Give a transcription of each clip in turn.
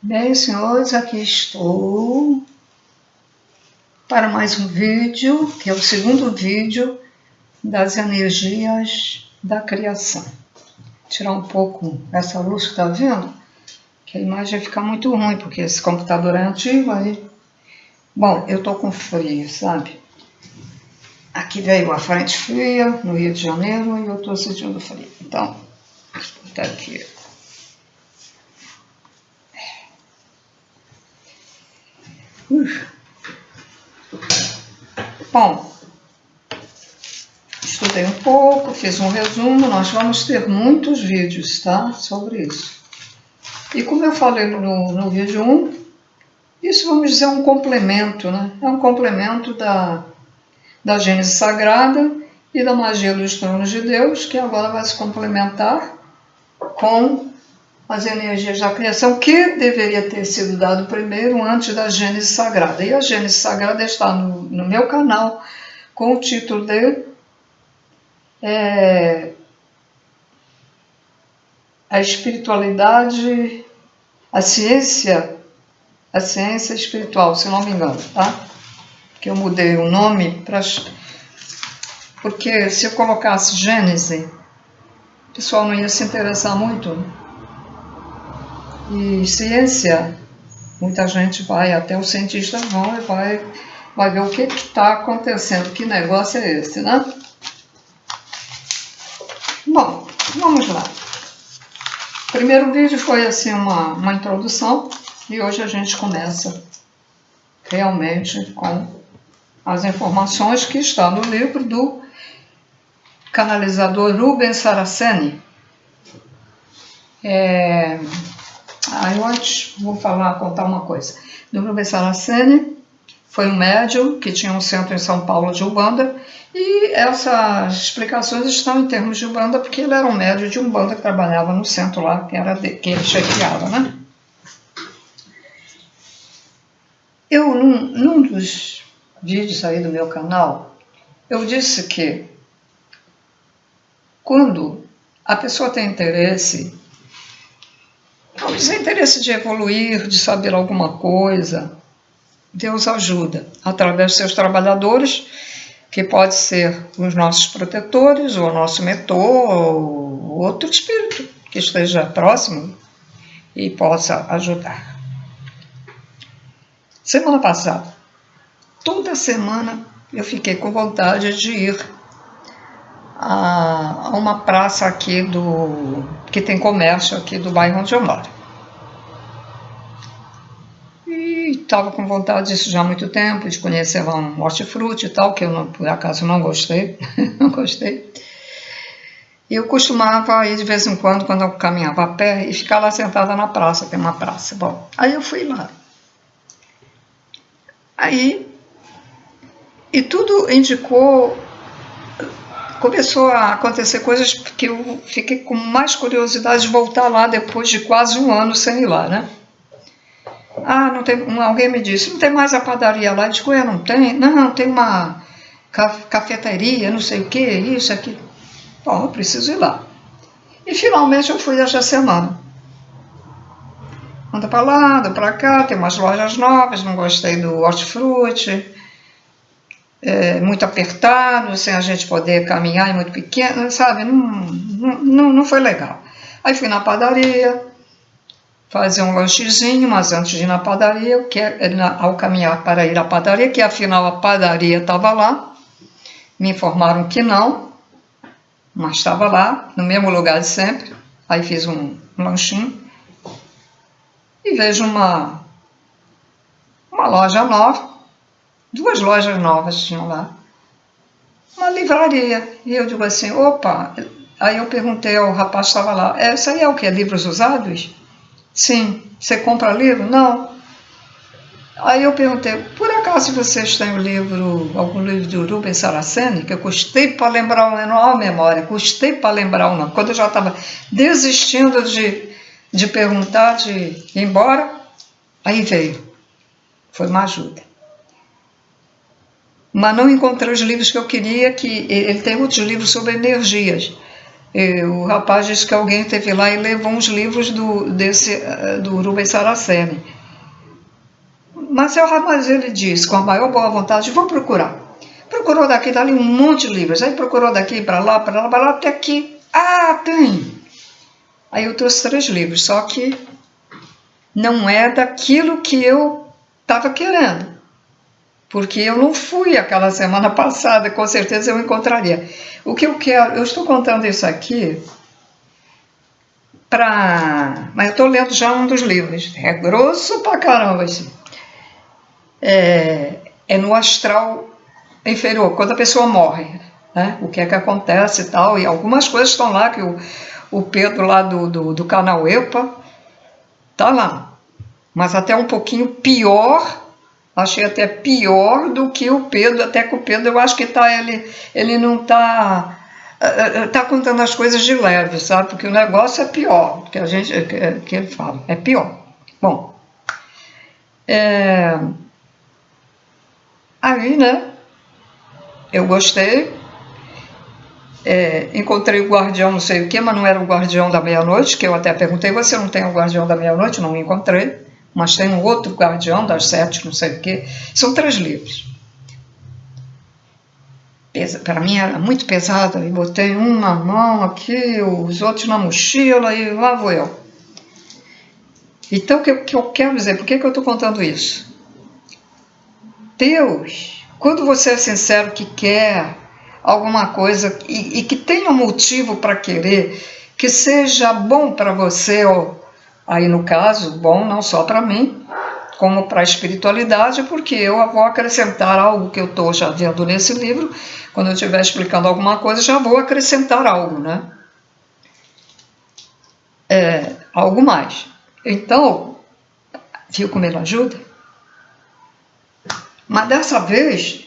Bem, senhores, aqui estou para mais um vídeo, que é o segundo vídeo das energias da criação. Vou tirar um pouco essa luz que está vendo, que a imagem fica muito ruim, porque esse computador é antigo aí. Bom, eu estou com frio, sabe? Aqui veio a frente fria, no Rio de Janeiro, e eu estou sentindo frio. Então, está aqui. Bom, estudei um pouco, fiz um resumo, nós vamos ter muitos vídeos, tá? Sobre isso. E como eu falei no vídeo 1, isso vamos dizer um complemento, né? É um complemento da Gênese Sagrada e da magia dos tronos de Deus, que agora vai se complementar com as energias da criação, que deveria ter sido dado primeiro antes da Gênese Sagrada. E a Gênese Sagrada está no meu canal com o título de a espiritualidade, a ciência espiritual, se não me engano, tá? Que eu mudei o nome para... Porque se eu colocasse Gênese, o pessoal não ia se interessar muito. E ciência, muita gente vai, até os cientistas vão e vai ver o que está acontecendo, que negócio é esse, né? Bom, vamos lá. O primeiro vídeo foi assim uma introdução e hoje a gente começa realmente com as informações que estão no livro do canalizador Rubens Saraceni. Eu antes vou contar uma coisa. Do Rubens Saraceni foi um médium que tinha um centro em São Paulo de Umbanda, e essas explicações estão em termos de Umbanda, porque ele era um médium de Umbanda que trabalhava no centro lá, que ele chefiava, né? Eu, num dos vídeos aí do meu canal, eu disse que quando a pessoa tem interesse, vamos dizer, interesse de evoluir, de saber alguma coisa, Deus ajuda, através de seus trabalhadores, que pode ser os nossos protetores, ou o nosso mentor, ou outro espírito que esteja próximo e possa ajudar. Semana passada, toda semana eu fiquei com vontade de ir a uma praça aqui que tem comércio aqui do bairro onde eu moro. E estava com vontade disso já há muito tempo, de conhecer lá um hortifruti e tal, que eu por acaso não gostei, não gostei. E eu costumava ir de vez em quando eu caminhava a pé, e ficar lá sentada na praça, tem uma praça. Bom, aí eu fui lá. E tudo indicou, começou a acontecer coisas que eu fiquei com mais curiosidade de voltar lá depois de quase um ano sem ir lá, né? Não tem, alguém me disse, não tem mais a padaria lá? Eu digo, não tem? Não, tem uma cafeteria, não sei o que, isso, aquilo. Bom, eu preciso ir lá. E finalmente eu fui esta semana. Anda para lá, anda para cá, tem umas lojas novas, não gostei do hortifruti, muito apertado, sem a gente poder caminhar, é muito pequeno, sabe? Não foi legal. Aí fui na padaria, fazer um lanchezinho, mas antes de ir na padaria, ao caminhar para ir à padaria, que afinal a padaria estava lá, me informaram que não, mas estava lá, no mesmo lugar de sempre. Aí fiz um lanchinho e vejo uma loja nova, duas lojas novas tinham lá, uma livraria. E eu digo assim, opa, aí eu perguntei ao rapaz que estava lá, isso aí é o que? Livros usados? Sim. Você compra livro? Não. Aí eu perguntei, por acaso vocês têm algum livro do Rubens Saraceni? Que eu custei para lembrar o nome, não há memória, custei para lembrar o nome. Quando eu já estava desistindo de perguntar, de ir embora, aí veio. Foi uma ajuda. Mas não encontrei os livros que eu queria, que ele tem outros livros sobre energias. E o rapaz disse que alguém esteve lá e levou uns livros do Rubens Saraceni. Mas ele disse, com a maior boa vontade, vou procurar. Procurou daqui, dali um monte de livros. Aí procurou daqui para lá, até aqui. Ah, tem! Aí eu trouxe 3 livros, só que não é daquilo que eu estava querendo. Porque eu não fui aquela semana passada, com certeza eu encontraria. O que eu quero, eu estou contando isso aqui mas eu estou lendo já um dos livros. É grosso pra caramba assim. É no astral inferior, quando a pessoa morre, né? O que é que acontece e tal. E algumas coisas estão lá, que o Pedro lá do canal EPA tá lá. Mas até um pouquinho pior, achei até pior do que o Pedro, até que o Pedro eu acho que ele não tá contando as coisas de leve, sabe? Porque o negócio é pior, que ele fala, é pior. Bom, aí, né, eu gostei, encontrei o guardião não sei o que, mas não era o guardião da meia-noite, que eu até perguntei, você não tem o guardião da meia-noite? Não encontrei, mas tem um outro guardião das 7, não sei o que. São 3 livros. Para mim era muito pesado, e botei um na mão aqui, os outros na mochila, e lá vou eu. Então, o que eu quero dizer, por que eu estou contando isso? Deus, quando você é sincero que quer alguma coisa e que tenha um motivo para querer, que seja bom para você, ou, aí no caso, bom não só para mim, como para a espiritualidade, porque eu vou acrescentar algo que eu estou já vendo nesse livro. Quando eu estiver explicando alguma coisa, já vou acrescentar algo, né? Algo mais. Então, viu como ele ajuda? Mas dessa vez,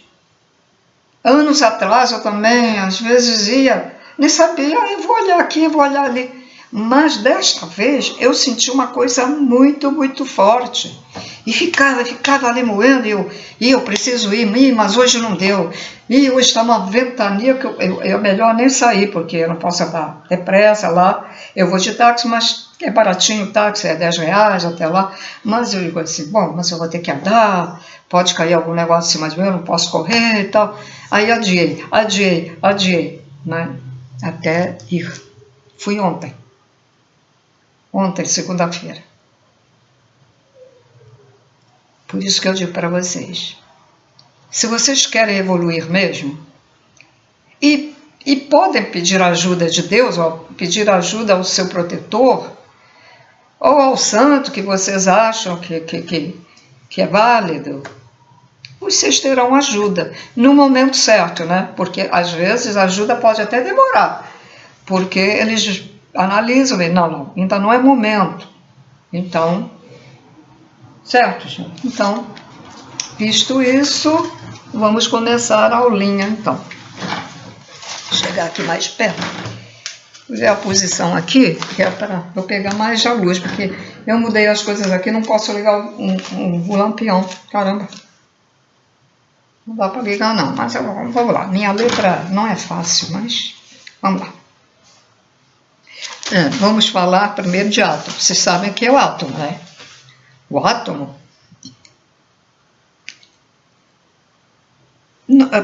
anos atrás, eu também, às vezes ia, nem sabia, eu vou olhar aqui, vou olhar ali. Mas desta vez eu senti uma coisa muito, muito forte. E ficava ali moendo, e eu preciso ir, mas hoje não deu. E hoje está uma ventania que é melhor nem sair, porque eu não posso andar depressa lá. Eu vou de táxi, mas é baratinho o táxi, é R$10 até lá. Mas eu digo assim, bom, mas eu vou ter que andar, pode cair algum negócio em cima de mim, eu não posso correr e tal. Aí adiei, né? Até ir. Fui ontem, segunda-feira. Por isso que eu digo para vocês, se vocês querem evoluir mesmo, e podem pedir ajuda de Deus, ou pedir ajuda ao seu protetor, ou ao santo que vocês acham que é válido, vocês terão ajuda no momento certo, né? Porque às vezes a ajuda pode até demorar, porque eles analisam e não, ainda não é momento. Então, certo, gente? Então, visto isso, vamos começar a aulinha, então. Vou chegar aqui mais perto. Vou ver a posição aqui, que é para eu pegar mais a luz, porque eu mudei as coisas aqui, não posso ligar o lampião. Caramba. Não dá para ligar não, mas vamos lá. Minha letra não é fácil, mas vamos lá. Vamos falar primeiro de átomo. Vocês sabem o que é o átomo, né? O átomo,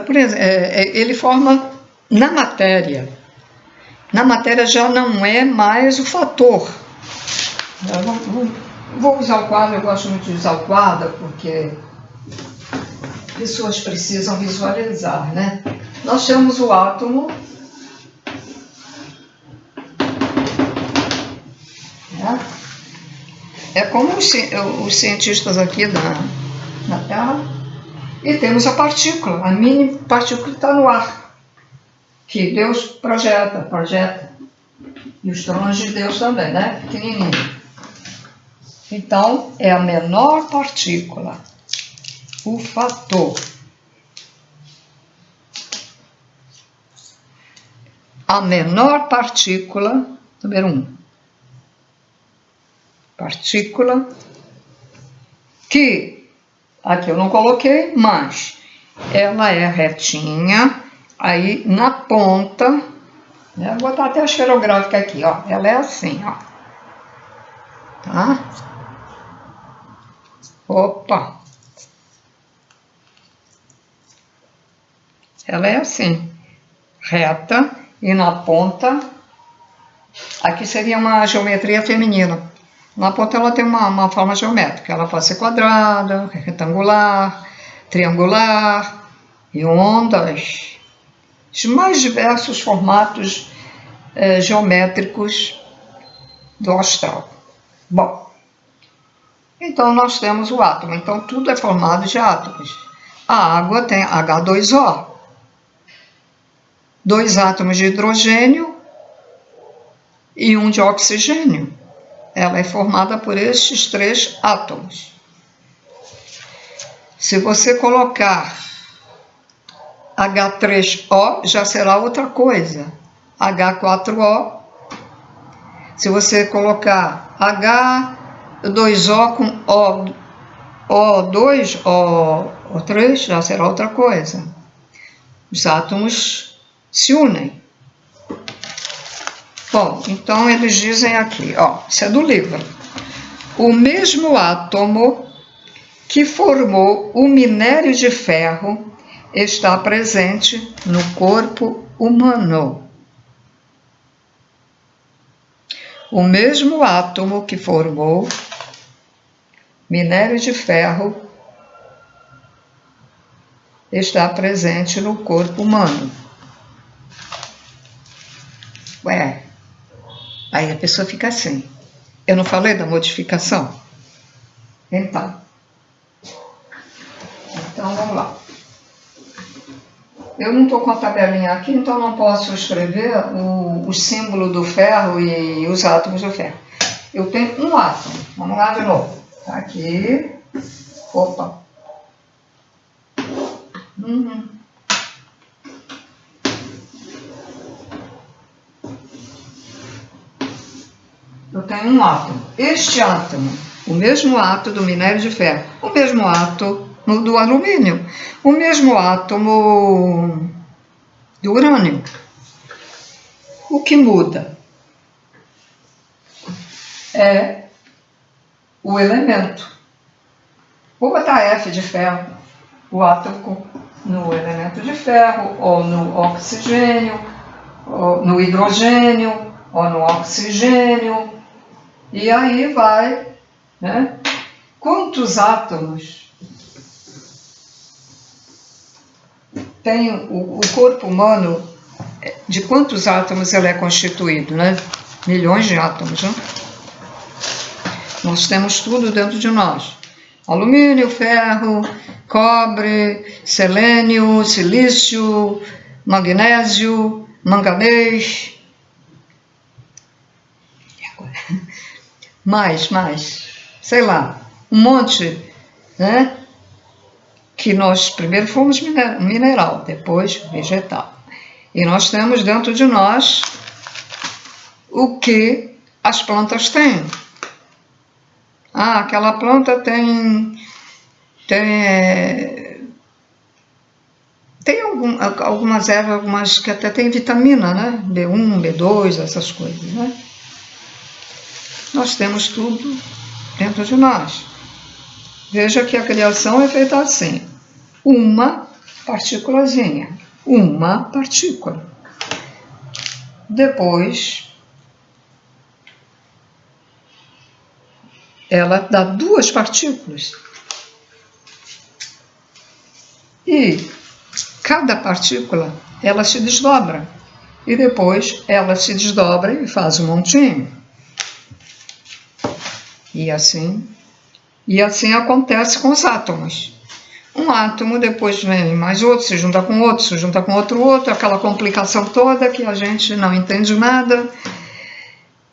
por exemplo, ele forma na matéria. Na matéria já não é mais o fator. Vou usar o quadro, eu gosto muito de usar o quadro, porque pessoas precisam visualizar, né? Nós temos o átomo, é como os cientistas aqui na Terra, e temos a partícula, a mini partícula que está no ar, que Deus projeta, e os tronos de Deus também, né? Pequenininho. Então, é a menor partícula, o fator. A menor partícula, número 1. Partícula que, aqui eu não coloquei, mas ela é retinha, aí na ponta Vou botar até a esferográfica aqui, ó. Ela é assim, ó. Tá? Opa! Ela é assim, reta, e na ponta, aqui seria uma geometria feminina. Na ponta ela tem uma forma geométrica, ela pode ser quadrada, retangular, triangular, e ondas. Os mais diversos formatos geométricos do astral. Bom, então nós temos o átomo, então tudo é formado de átomos. A água tem H2O, 2 átomos de hidrogênio e 1 de oxigênio. Ela é formada por estes 3 átomos. Se você colocar H3O, já será outra coisa. H4O. Se você colocar H2O com O2, O3, já será outra coisa. Os átomos se unem. Bom, então eles dizem aqui, ó, isso é do livro. O mesmo átomo que formou o minério de ferro está presente no corpo humano. O mesmo átomo que formou minério de ferro está presente no corpo humano. Ué, aí a pessoa fica assim. Eu não falei da modificação? Então vamos lá. Eu não estou com a tabelinha aqui, então não posso escrever o símbolo do ferro e os átomos do ferro. Eu tenho um átomo. Vamos lá de novo. Tá aqui. Opa. Eu tenho um átomo. Este átomo, o mesmo átomo do minério de ferro, o mesmo átomo do alumínio, o mesmo átomo do urânio. O que muda é o elemento. Vou botar F de ferro, o átomo no elemento de ferro, ou no oxigênio, ou no hidrogênio, ou no oxigênio, e aí vai, né? Quantos átomos tem o corpo humano? De quantos átomos ele é constituído, né? Milhões de átomos, né? Nós temos tudo dentro de nós. Alumínio, ferro, cobre, selênio, silício, magnésio, manganês. Mais, sei lá, um monte, né? Que nós primeiro fomos mineral, depois vegetal. E nós temos dentro de nós o que as plantas têm. Ah, aquela planta tem algumas ervas, algumas que até tem vitamina, né? B1, B2, essas coisas, né? Nós temos tudo dentro de nós. Veja que a criação é feita assim. Uma partículazinha. Uma partícula. Depois, ela dá 2 partículas. E cada partícula, ela se desdobra. E depois, ela se desdobra e faz um montinho. E assim acontece com os átomos. Um átomo, depois vem mais outro, se junta com outro, se junta com outro, aquela complicação toda que a gente não entende nada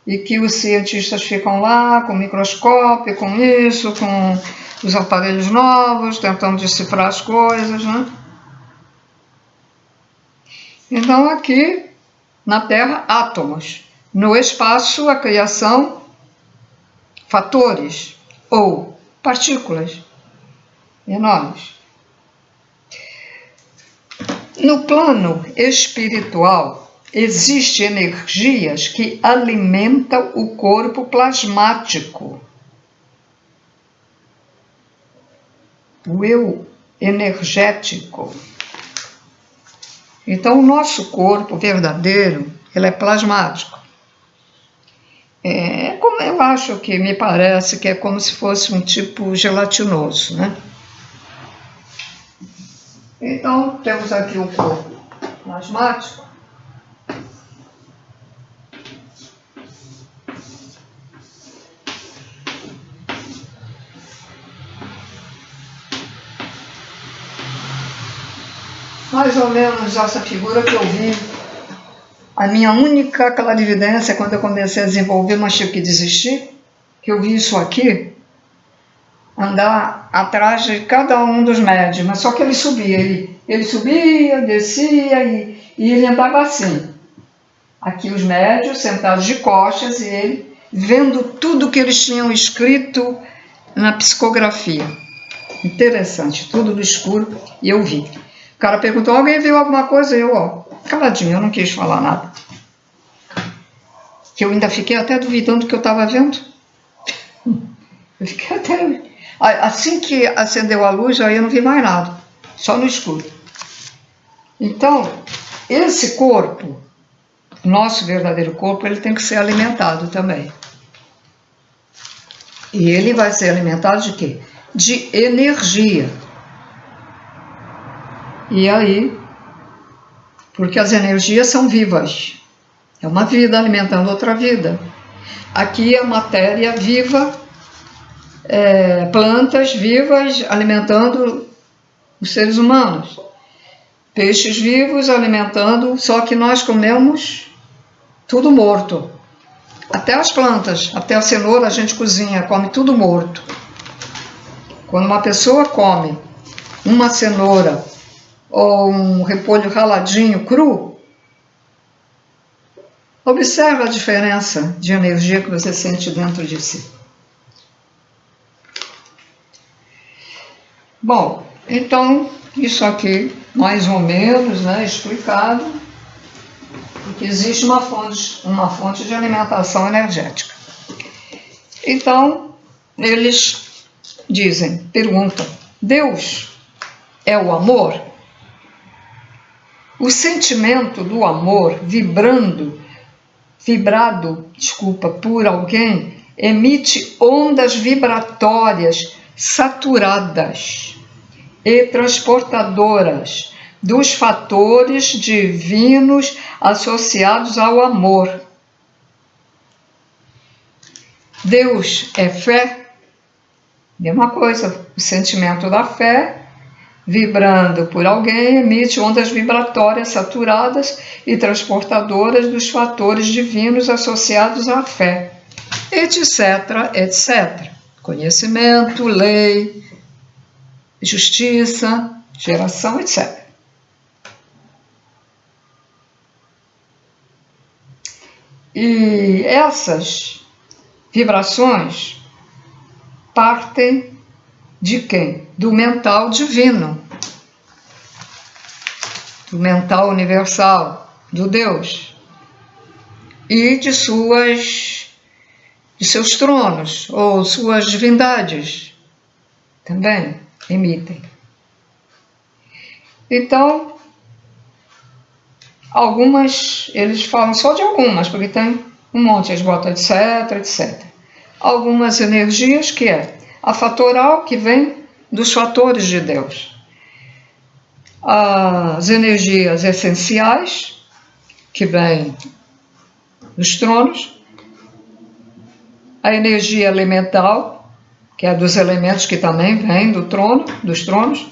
e que os cientistas ficam lá com o microscópio, com isso, com os aparelhos novos, tentando decifrar as coisas, né? Então aqui na Terra, átomos. No espaço, a criação, fatores ou partículas enormes. No plano espiritual, existem energias que alimentam o corpo plasmático. O eu energético. Então, o nosso corpo verdadeiro, ele é plasmático. Como eu acho que me parece que é como se fosse um tipo gelatinoso, né? Então, temos aqui o corpo plasmático. Mais ou menos essa figura que eu vi. A minha única clarividência, quando eu comecei a desenvolver, mas tive que desistir, que eu vi isso aqui, andar atrás de cada um dos médios, mas só que ele subia, ele subia, descia e ele andava assim. Aqui os médios sentados de costas e ele vendo tudo que eles tinham escrito na psicografia. Interessante, tudo no escuro, e eu vi. O cara perguntou, alguém viu alguma coisa? Eu, caladinho, eu não quis falar nada. Que eu ainda fiquei até duvidando do que eu estava vendo. Eu fiquei até... Assim que acendeu a luz, aí eu não vi mais nada, só no escuro. Então, esse corpo, nosso verdadeiro corpo, ele tem que ser alimentado também. E ele vai ser alimentado de quê? De energia. E aí, porque as energias são vivas. É uma vida alimentando outra vida. Aqui a matéria viva, plantas vivas alimentando os seres humanos. Peixes vivos alimentando, só que nós comemos tudo morto. Até as plantas, até a cenoura a gente cozinha, come tudo morto. Quando uma pessoa come uma cenoura ou um repolho raladinho cru, observa a diferença de energia que você sente dentro de si. Bom, então, isso aqui, mais ou menos, né, explicado, porque existe uma fonte de alimentação energética. Então, eles perguntam, Deus é o amor? O sentimento do amor vibrado, por alguém, emite ondas vibratórias saturadas e transportadoras dos fatores divinos associados ao amor. Deus é fé? Mesma coisa, o sentimento da fé, vibrando por alguém, emite ondas vibratórias saturadas e transportadoras dos fatores divinos associados à fé, etc, etc. Conhecimento, lei, justiça, geração, etc. E essas vibrações partem de quem? Do mental divino, do mental universal, do Deus, e de seus tronos, ou suas divindades, também emitem. Então, algumas, eles falam só de algumas, porque tem um monte, eles botam etc, etc. Algumas energias que é a fatoral, que vem dos fatores de Deus. As energias essenciais, que vêm dos tronos. A energia elemental, que é dos elementos que também vem dos tronos.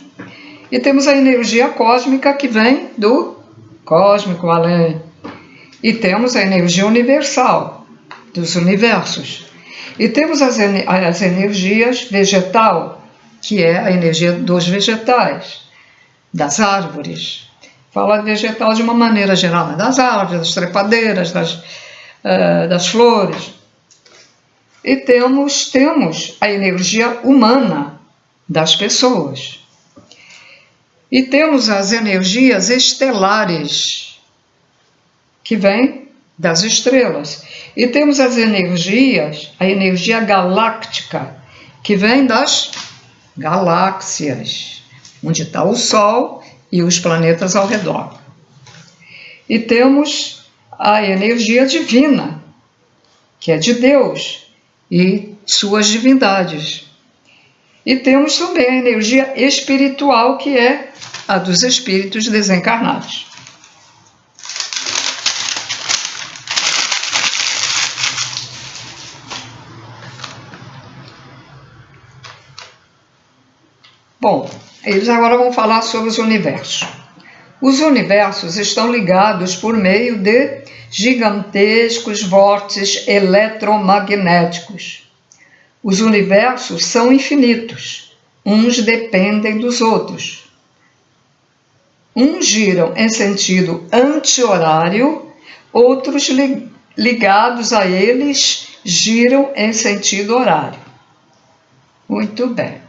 E temos a energia cósmica, que vem do cósmico além. E temos a energia universal, dos universos. E temos as energias vegetal, que é a energia dos vegetais, das árvores. Fala de vegetal de uma maneira geral, mas das árvores, das trepadeiras, das flores. E temos a energia humana das pessoas. E temos as energias estelares, que vem das estrelas. E temos as energias, a energia galáctica, que vem das galáxias, onde está o Sol e os planetas ao redor. E temos a energia divina, que é de Deus e suas divindades. E temos também a energia espiritual, que é a dos espíritos desencarnados. Bom, eles agora vão falar sobre os universos. Os universos estão ligados por meio de gigantescos vórtices eletromagnéticos. Os universos são infinitos, uns dependem dos outros. Uns giram em sentido anti-horário, outros ligados a eles giram em sentido horário. Muito bem.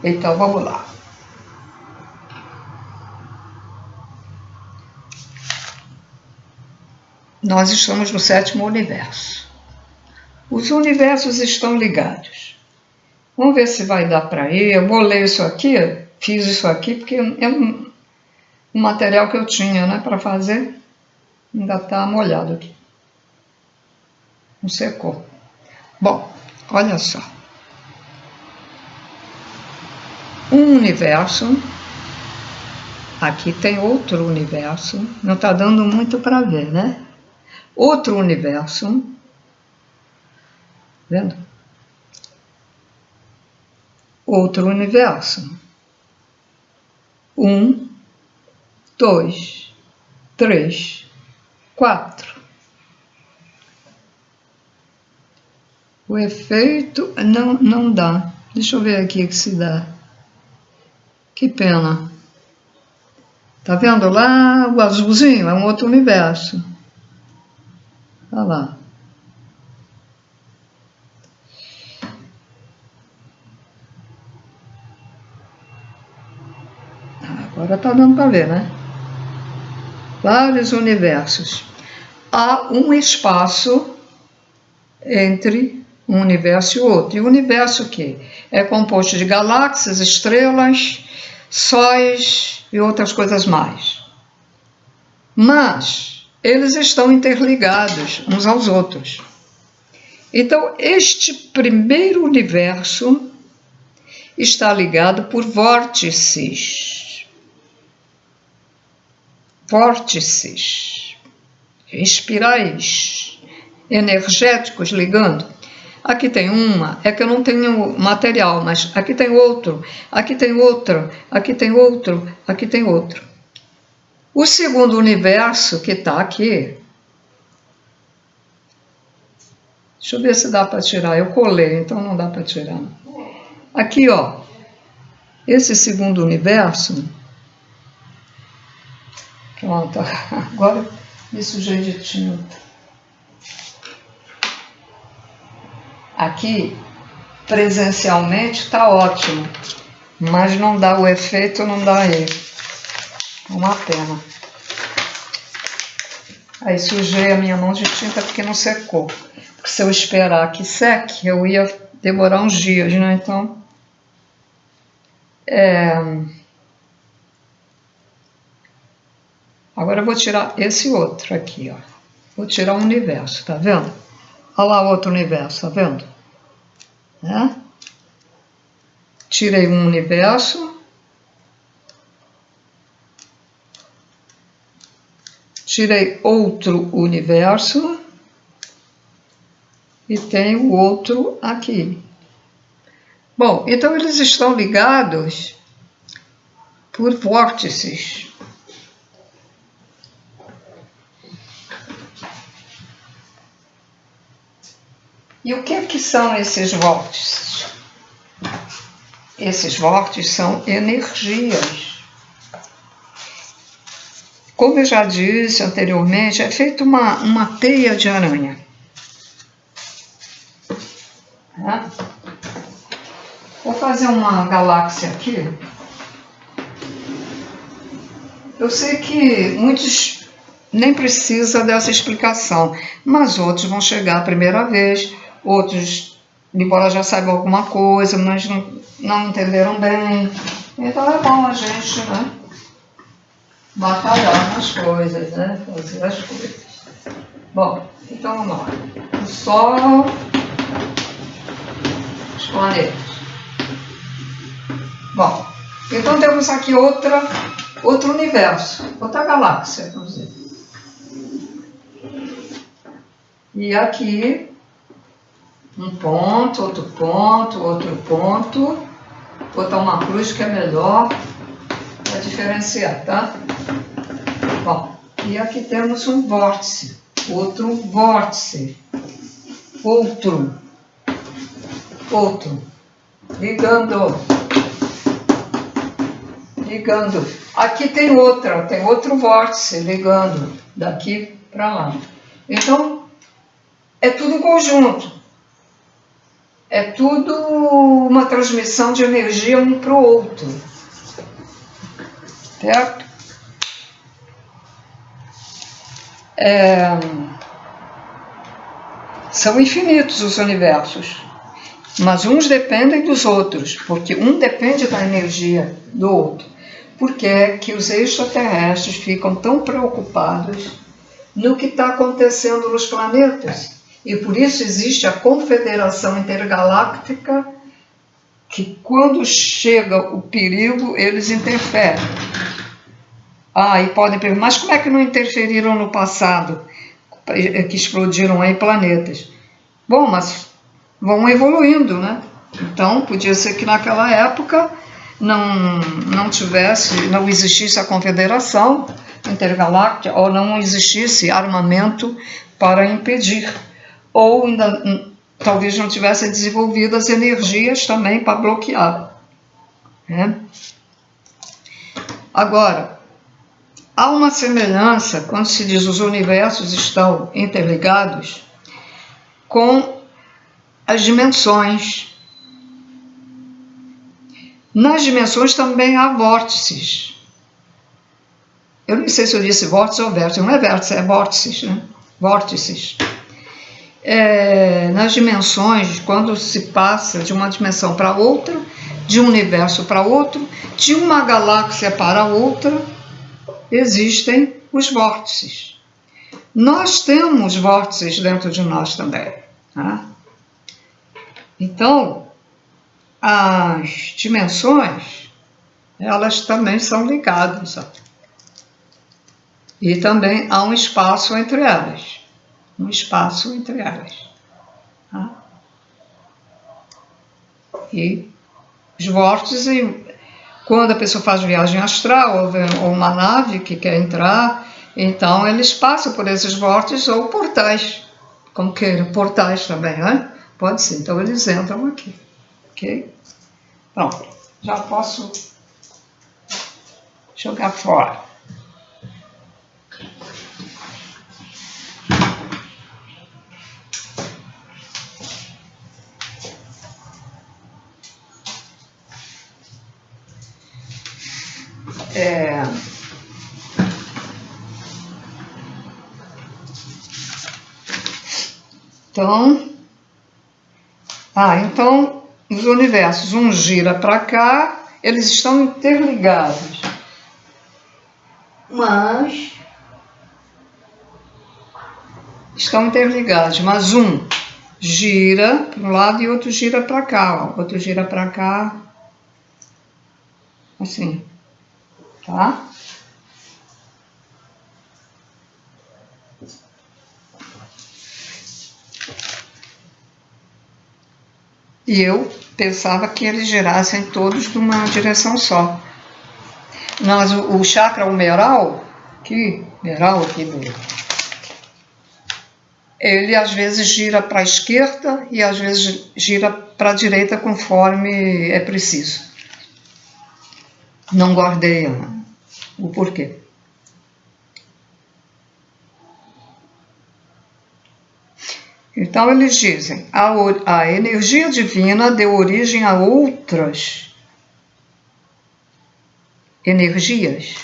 Então vamos lá. Nós estamos no 7º universo. Os universos estão ligados. Vamos ver se vai dar para ir. Eu vou ler isso aqui, fiz isso aqui porque é um material que eu tinha, né, para fazer. Ainda está molhado aqui. Não secou. Bom, olha só. Um universo, aqui tem outro universo, não está dando muito para ver, né? Outro universo, vendo? Outro universo. 1, 2, 3, 4. O efeito não dá. Deixa eu ver aqui que se dá. Que pena. Tá vendo lá o azulzinho? É um outro universo. Olha lá. Agora tá dando para ver, né? Vários universos. Há um espaço entre um universo e outro. E o universo o quê? É composto de galáxias, estrelas, sóis e outras coisas mais. Mas eles estão interligados uns aos outros. Então, este primeiro universo está ligado por vórtices. Vórtices, espirais, energéticos ligando. Aqui tem uma, é que eu não tenho material, mas aqui tem outro, aqui tem outro, aqui tem outro, aqui tem outro. O segundo universo que está aqui, deixa eu ver se dá para tirar, eu colei, então não dá para tirar. Aqui, ó, esse segundo universo, pronto, agora me sujei de tinta. Aqui, presencialmente, está ótimo, mas não dá o efeito, não dá aí. Uma pena. Aí sujei a minha mão de tinta porque não secou. Porque se eu esperar que seque, eu ia demorar uns dias, né? Então, agora eu vou tirar esse outro aqui, ó. Vou tirar o universo, tá vendo? Olha lá o outro universo, tá vendo? É? Tirei um universo. Tirei outro universo. E tem o outro aqui. Bom, então eles estão ligados por vórtices. E o que são esses vórtices? Esses vórtices são energias. Como eu já disse anteriormente, é feita uma teia de aranha. Vou fazer uma galáxia aqui. Eu sei que muitos nem precisam dessa explicação, mas outros vão chegar a primeira vez, outros, embora já saibam alguma coisa, mas não entenderam bem. Então é bom a gente, né, batalhar nas coisas, né, fazer as coisas. Bom, então vamos lá. O Sol, os planetas. Bom, então temos aqui outro universo, outra galáxia, vamos dizer. E aqui, um ponto, outro ponto, outro ponto. Vou botar uma cruz que é melhor para diferenciar, tá? Bom, e aqui temos um vórtice, outro vórtice, outro, ligando. Aqui tem outro vórtice ligando daqui para lá. Então, é tudo conjunto. É tudo uma transmissão de energia um para o outro. Certo? São infinitos os universos. Mas uns dependem dos outros, porque um depende da energia do outro. Por que é que os extraterrestres ficam tão preocupados no que está acontecendo nos planetas? E por isso existe a Confederação Intergaláctica, que quando chega o perigo, eles interferem. E podem perguntar, mas como é que não interferiram no passado, que explodiram aí planetas? Bom, mas vão evoluindo, né? Então, podia ser que naquela época não existisse a Confederação Intergaláctica, ou não existisse armamento para impedir. Ou ainda, talvez não tivessem desenvolvido as energias também para bloquear. Né? Agora, há uma semelhança quando se diz os universos estão interligados com as dimensões. Nas dimensões também há vórtices. Eu não sei se eu disse vórtice ou vértice. Não é vértice, é vórtices, né? Vórtices. Nas dimensões, quando se passa de uma dimensão para outra, de um universo para outro, de uma galáxia para outra, existem os vórtices. Nós temos vórtices dentro de nós também. Tá? Então, as dimensões, elas também são ligadas. E também há um espaço entre elas. Tá? E os vórtices, quando a pessoa faz viagem astral ou uma nave que quer entrar, então eles passam por esses vórtices ou portais, como queiram, portais também, né? Pode ser, então eles entram aqui, ok? Pronto, já posso jogar fora. Então, os universos, um gira para cá, eles estão interligados. Mas um gira para um lado e outro gira para cá, ó. Outro gira para cá, assim, tá? E eu pensava que eles girassem todos numa direção só. Mas o chakra humeral, ele às vezes gira para a esquerda e às vezes gira para a direita conforme é preciso. Não guardei o porquê. Então eles dizem, a energia divina deu origem a outras energias,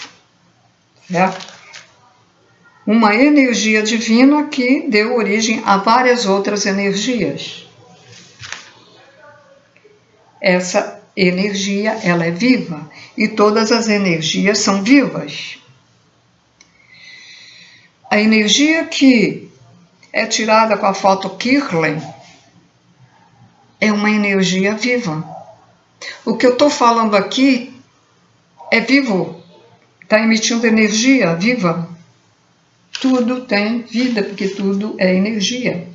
né? Uma energia divina que deu origem a várias outras energias. Essa energia, ela é viva, e todas as energias são vivas. A energia que é tirada com a foto Kirlian é uma energia viva. O que eu estou falando aqui é vivo, está emitindo energia viva. Tudo tem vida, porque tudo é energia.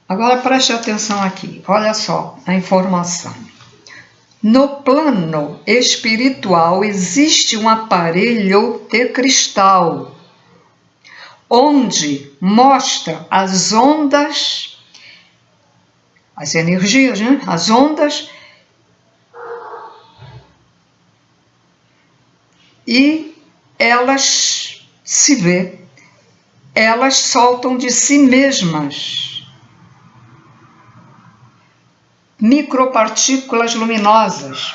Agora preste atenção aqui, olha só a informação. No plano espiritual existe um aparelho de cristal, onde mostra as ondas, as energias, né? As ondas, e elas se vê, elas soltam de si mesmas micropartículas luminosas.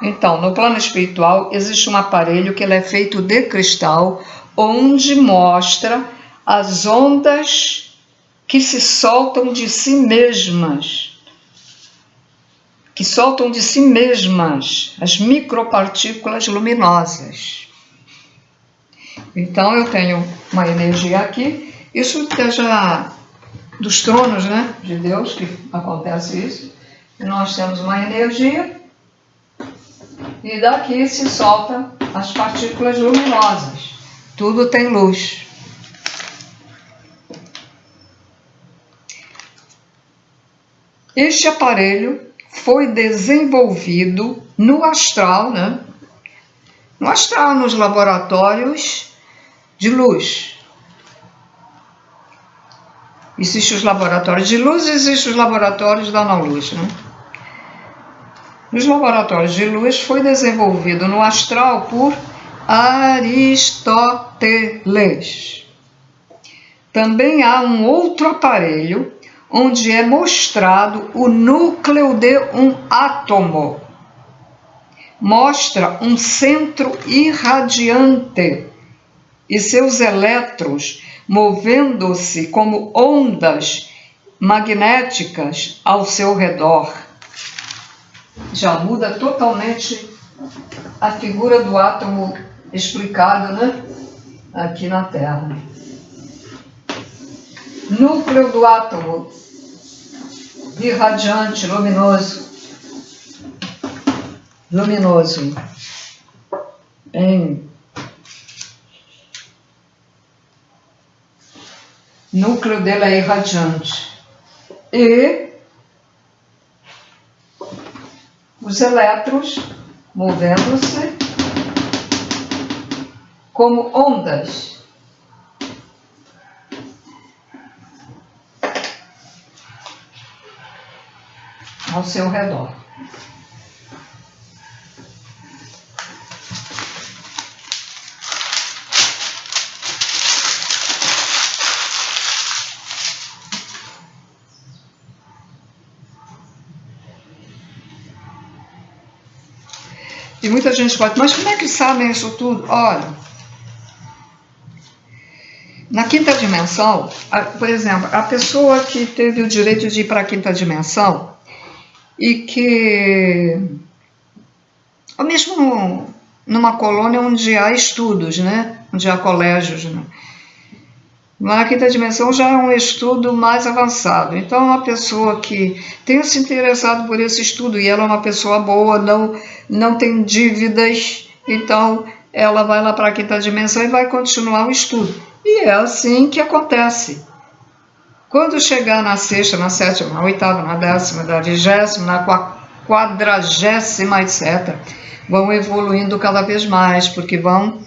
Então, no plano espiritual existe um aparelho que ele é feito de cristal, onde mostra as ondas que se soltam de si mesmas, as micropartículas luminosas. Então, eu tenho uma energia aqui, isso já dos tronos, né, de Deus, que acontece isso, e nós temos uma energia, e daqui se soltam as partículas luminosas. Tudo tem luz. Este aparelho foi desenvolvido no astral, né? No astral, nos laboratórios de luz. Existem os laboratórios de luz e existem os laboratórios da não-luz, né? Nos laboratórios de luz foi desenvolvido no astral por Aristóteles. Também há um outro aparelho onde é mostrado o núcleo de um átomo. Mostra um centro irradiante e seus elétrons movendo-se como ondas magnéticas ao seu redor. Já muda totalmente a figura do átomo explicado, né? Aqui na Terra. Núcleo do átomo irradiante, luminoso. Núcleo dele é irradiante. E os elétrons movendo-se como ondas. Ao seu redor. E muita gente pode, mas como é que sabem isso tudo? Olha, na quinta dimensão, por exemplo, a pessoa que teve o direito de ir para a quinta dimensão e que, ou mesmo numa colônia onde há estudos, né? Onde há colégios, né? Na quinta dimensão já é um estudo mais avançado. Então, uma pessoa que tenha se interessado por esse estudo e ela é uma pessoa boa, não tem dívidas, então ela vai lá para a quinta dimensão e vai continuar o estudo. E é assim que acontece. Quando chegar na sexta, na sétima, na oitava, na décima, na 20ª, na 40ª, etc., vão evoluindo cada vez mais, porque vão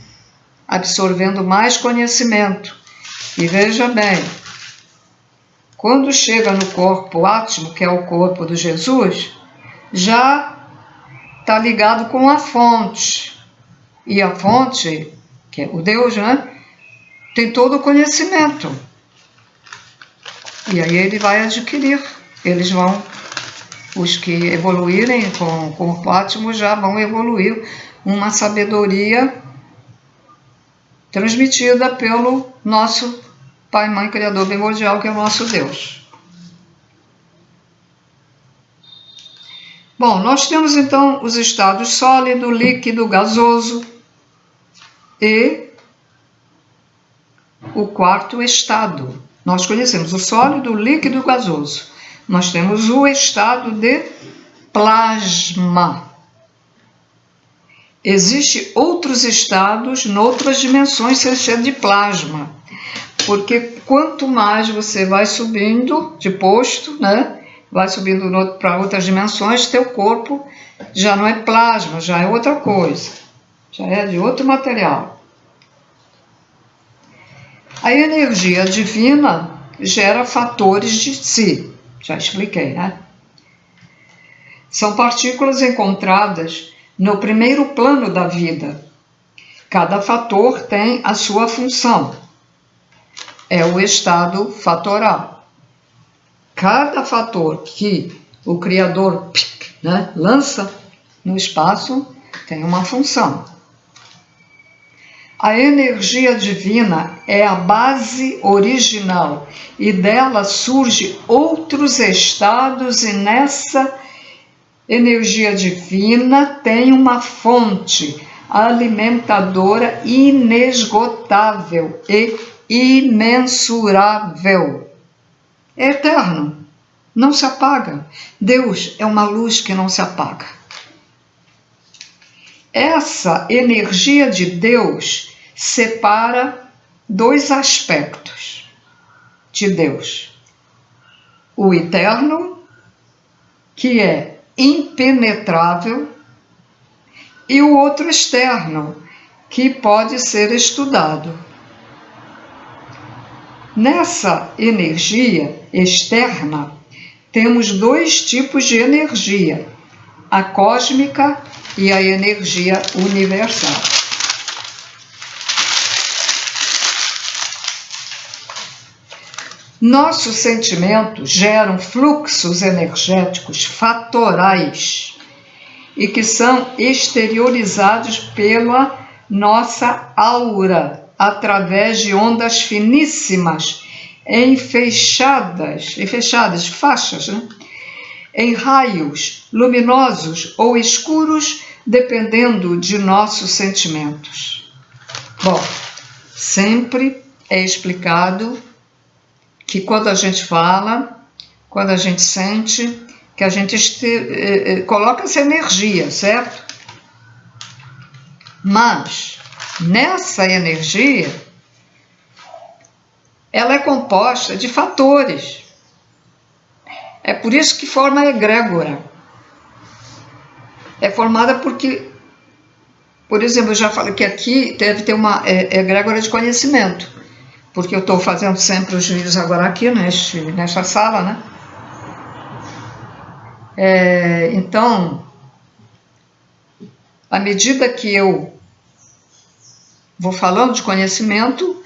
absorvendo mais conhecimento. E veja bem, quando chega no corpo átmico, que é o corpo de Jesus, já está ligado com a fonte. E a fonte, que é o Deus, né, tem todo o conhecimento. E aí ele vai adquirir, eles vão Os que evoluírem com o corpo átomo já vão evoluir uma sabedoria transmitida pelo nosso Pai, Mãe, Criador primordial, que é o nosso Deus. Bom, nós temos então os estados sólido, líquido, gasoso e o quarto estado. Nós conhecemos o sólido, o líquido e o gasoso. Nós temos o estado de plasma. Existem outros estados, noutras dimensões, sem ser de plasma. Porque quanto mais você vai subindo de posto, né? Vai subindo para outras dimensões, teu corpo já não é plasma, já é outra coisa. Já é de outro material. A energia divina gera fatores de si. Já expliquei, né? São partículas encontradas no primeiro plano da vida. Cada fator tem a sua função. É o estado fatoral. Cada fator que o Criador, né, lança no espaço tem uma função. A energia divina é a base original e dela surgem outros estados, e nessa energia divina tem uma fonte alimentadora inesgotável e imensurável. É eterno, não se apaga. Deus é uma luz que não se apaga. Essa energia de Deus separa dois aspectos de Deus. O eterno, que é impenetrável, e o outro externo, que pode ser estudado. Nessa energia externa, temos dois tipos de energia, a cósmica e a energia universal. Nossos sentimentos geram fluxos energéticos fatorais e que são exteriorizados pela nossa aura, através de ondas finíssimas, em fechadas faixas, né? Em raios luminosos ou escuros, dependendo de nossos sentimentos. Bom, sempre é explicado que quando a gente fala, quando a gente sente, que a gente coloca essa energia, certo? Mas nessa energia, ela é composta de fatores. É por isso que forma a egrégora. É formada porque, por exemplo, eu já falei que aqui deve ter uma egrégora de conhecimento, porque eu estou fazendo sempre os vídeos agora aqui nesta sala, né? Então, à medida que eu vou falando de conhecimento,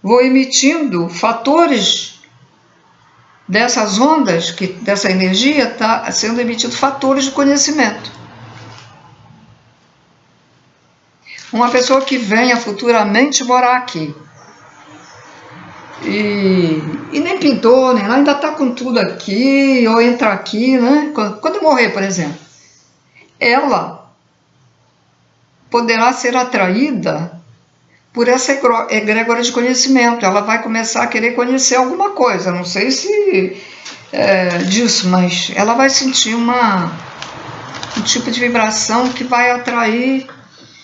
vou emitindo fatores dessas ondas, dessa energia, está sendo emitido fatores de conhecimento. Uma pessoa que venha futuramente morar aqui, e nem pintou, nem ainda está com tudo aqui, ou entra aqui, né? Quando morrer, por exemplo, ela poderá ser atraída por essa egrégora de conhecimento. Ela vai começar a querer conhecer alguma coisa, não sei se disso, mas ela vai sentir um tipo de vibração que vai atrair,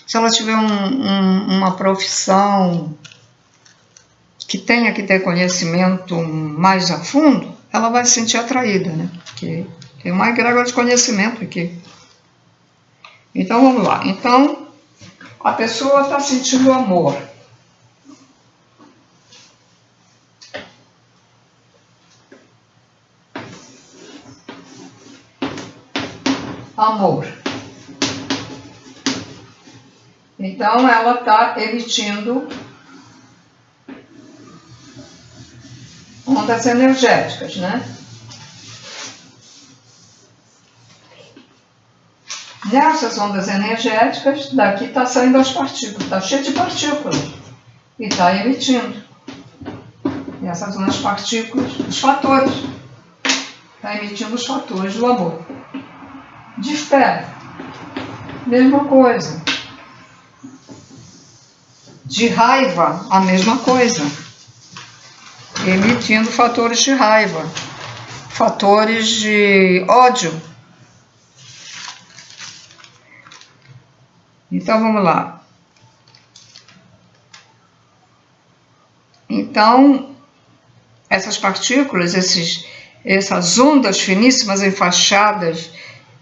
se ela tiver uma profissão que tenha que ter conhecimento mais a fundo, ela vai se sentir atraída, né? Porque tem uma egrégora de conhecimento aqui. Então, vamos lá. Então, a pessoa está sentindo amor. Amor. Então, ela está emitindo ondas energéticas, né? Nessas ondas energéticas, daqui está saindo as partículas, está cheio de partículas e está emitindo. E essas são as partículas, os fatores. Está emitindo os fatores do amor. De fé, mesma coisa. De raiva, a mesma coisa. Emitindo fatores de raiva, fatores de ódio. Então vamos lá. Então, essas partículas, essas ondas finíssimas enfaixadas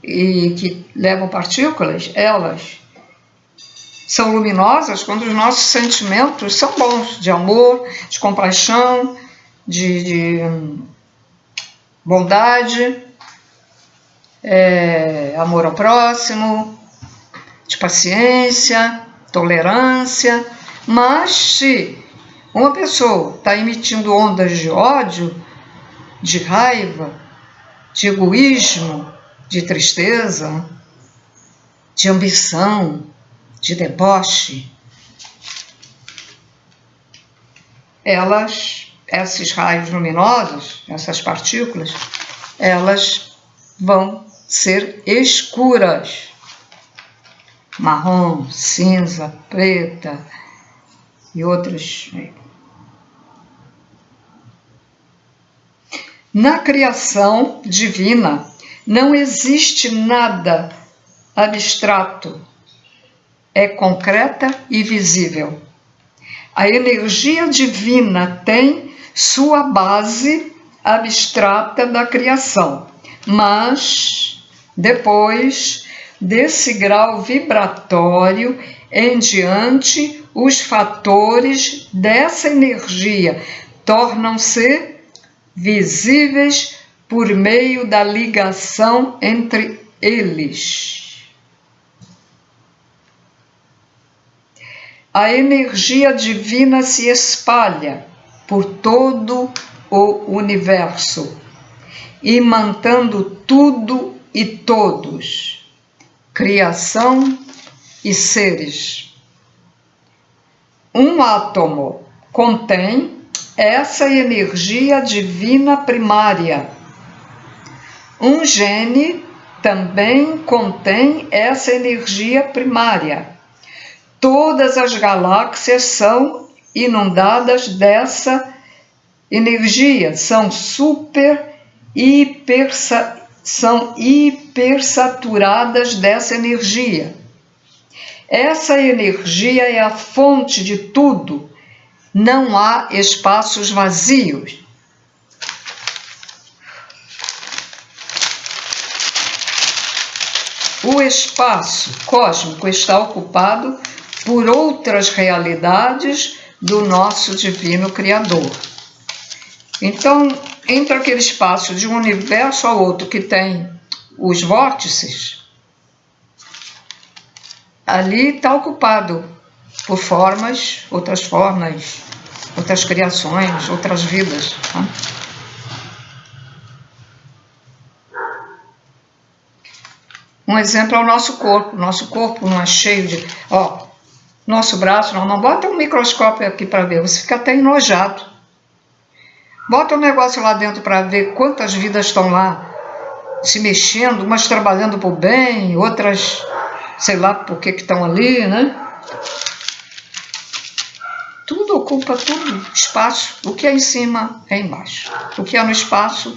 e que levam partículas, elas são luminosas quando os nossos sentimentos são bons, de amor, de compaixão, de bondade, amor ao próximo, de paciência, tolerância. Mas se uma pessoa está emitindo ondas de ódio, de raiva, de egoísmo, de tristeza, de ambição, de deboche, esses raios luminosos, essas partículas, elas vão ser escuras, marrom, cinza, preta e outros. Na criação divina não existe nada abstrato, é concreta e visível. A energia divina tem sua base abstrata da criação, mas depois desse grau vibratório em diante, os fatores dessa energia tornam-se visíveis por meio da ligação entre eles. A energia divina se espalha por todo o universo, imantando tudo e todos, criação e seres. Um átomo contém essa energia divina primária. Um gene também contém essa energia primária. Todas as galáxias são inundadas dessa energia, são hipersaturadas dessa energia. Essa energia é a fonte de tudo, não há espaços vazios. O espaço cósmico está ocupado por outras realidades do nosso divino Criador. Então, entre aquele espaço de um universo ao outro que tem os vórtices, ali está ocupado por formas, outras criações, outras vidas. Né? Um exemplo é o nosso corpo. Nosso corpo não é cheio de... nosso braço, não bota um microscópio aqui para ver, você fica até enojado. Bota um negócio lá dentro para ver quantas vidas estão lá se mexendo, umas trabalhando por bem, outras, sei lá por que estão ali, né? Tudo ocupa tudo, espaço. O que é em cima é embaixo. O que é no espaço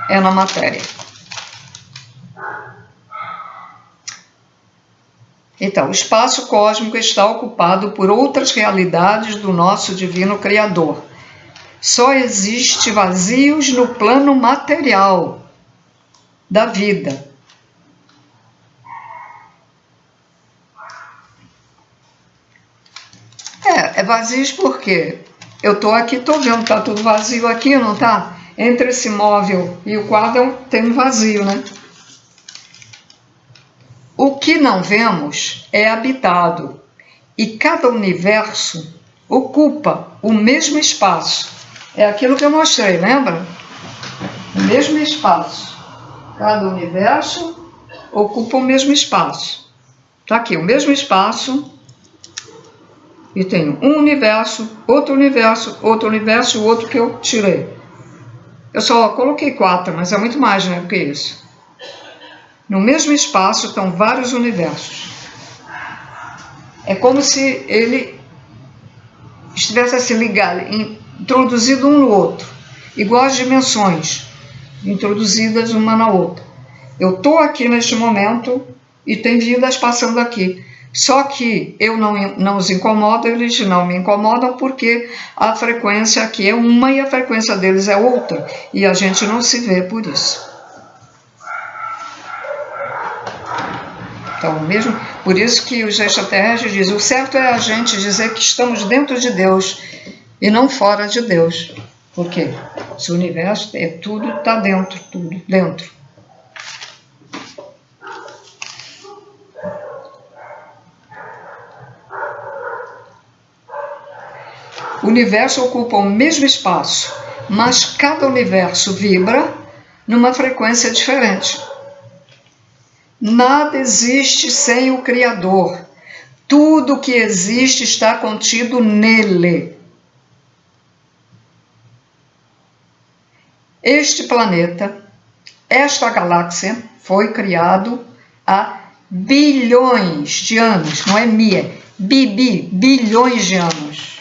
é na matéria. Então, o espaço cósmico está ocupado por outras realidades do nosso divino Criador. Só existe vazios no plano material da vida. É vazios porque eu estou aqui, estou vendo, está tudo vazio aqui, não está? Entre esse móvel e o quadro tem um vazio, né? O que não vemos é habitado, e cada universo ocupa o mesmo espaço. É aquilo que eu mostrei, lembra? O mesmo espaço. Cada universo ocupam o mesmo espaço. Está aqui o mesmo espaço e tenho um universo, outro universo, outro universo e o outro que eu tirei. Eu só coloquei 4, mas é muito mais, né, do que isso. No mesmo espaço estão vários universos. É como se ele estivesse a se ligar, introduzido um no outro, igual as dimensões, introduzidas uma na outra. Eu estou aqui neste momento e tem vidas passando aqui. Só que eu não os incomodo, eles não me incomodam, porque a frequência aqui é uma e a frequência deles é outra. E a gente não se vê por isso. Então, mesmo por isso que os extraterrestres dizem, o certo é a gente dizer que estamos dentro de Deus e não fora de Deus. Por quê? Se o universo é tudo, está dentro, tudo dentro. O universo ocupa o mesmo espaço, mas cada universo vibra numa frequência diferente. Nada existe sem o Criador. Tudo que existe está contido nele. Este planeta, esta galáxia, foi criado há bilhões de anos. Não é bilhões de anos.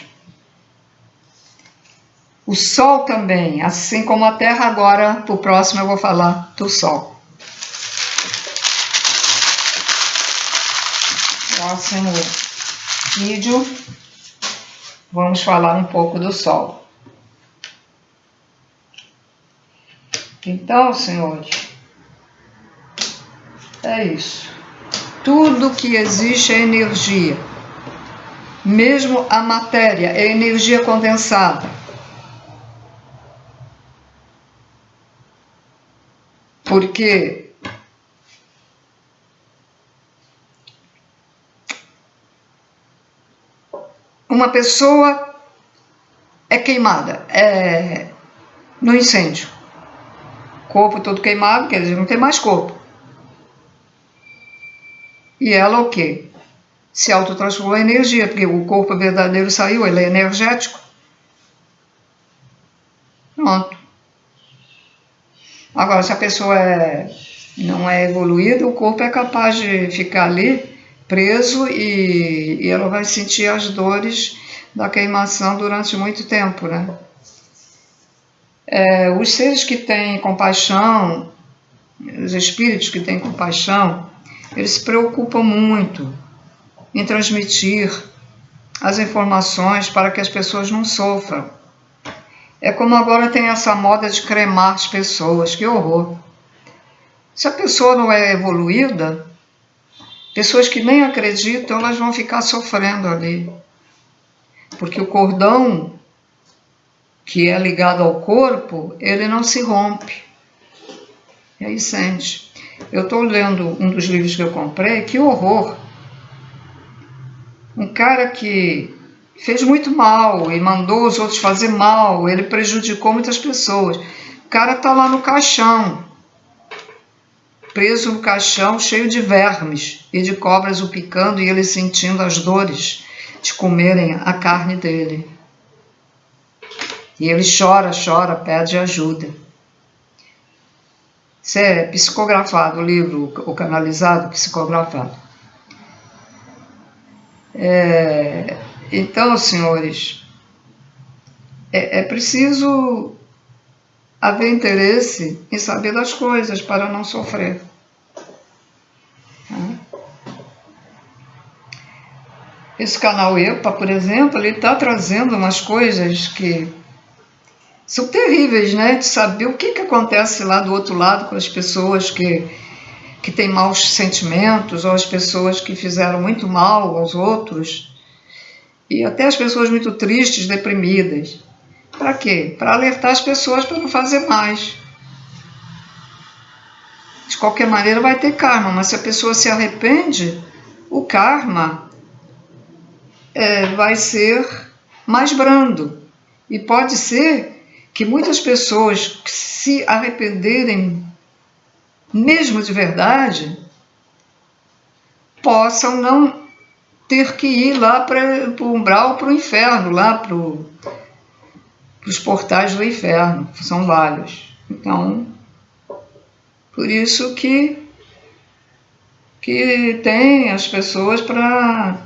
O Sol também, assim como a Terra. Agora, para o próximo eu vou falar do Sol. Próximo vídeo, vamos falar um pouco do Sol. Então, senhores, é isso. Tudo que existe é energia. Mesmo a matéria é energia condensada. Porque uma pessoa é queimada no incêndio. Corpo todo queimado, quer dizer, não tem mais corpo. E ela o quê? Se autotransformou em energia, porque o corpo verdadeiro saiu, ele é energético. Pronto. Agora, se a pessoa não é evoluída, o corpo é capaz de ficar ali preso e ela vai sentir as dores da queimação durante muito tempo, né? Os seres que têm compaixão, os espíritos que têm compaixão, eles se preocupam muito em transmitir as informações para que as pessoas não sofram. É como agora tem essa moda de cremar as pessoas, que horror. Se a pessoa não é evoluída, pessoas que nem acreditam, elas vão ficar sofrendo ali. Porque o cordão que é ligado ao corpo, ele não se rompe. E aí sente. Eu estou lendo um dos livros que eu comprei, que horror. Um cara que fez muito mal e mandou os outros fazer mal, ele prejudicou muitas pessoas. O cara está lá no caixão, preso no caixão, cheio de vermes e de cobras o picando, e ele sentindo as dores de comerem a carne dele. E ele chora, pede ajuda. Isso é psicografado, o livro, o canalizado, psicografado. Então, senhores, é preciso haver interesse em saber das coisas para não sofrer. Esse canal EPA, por exemplo, ele está trazendo umas coisas que são terríveis, né? De saber o que acontece lá do outro lado com as pessoas que têm maus sentimentos, ou as pessoas que fizeram muito mal aos outros, e até as pessoas muito tristes, deprimidas. Para quê? Para alertar as pessoas para não fazer mais. De qualquer maneira vai ter karma, mas se a pessoa se arrepende, o karma vai ser mais brando. E pode ser que muitas pessoas que se arrependerem mesmo de verdade, possam não ter que ir lá para o umbral, para o inferno, lá para os portais do inferno, que são vários. Então, por isso que tem as pessoas para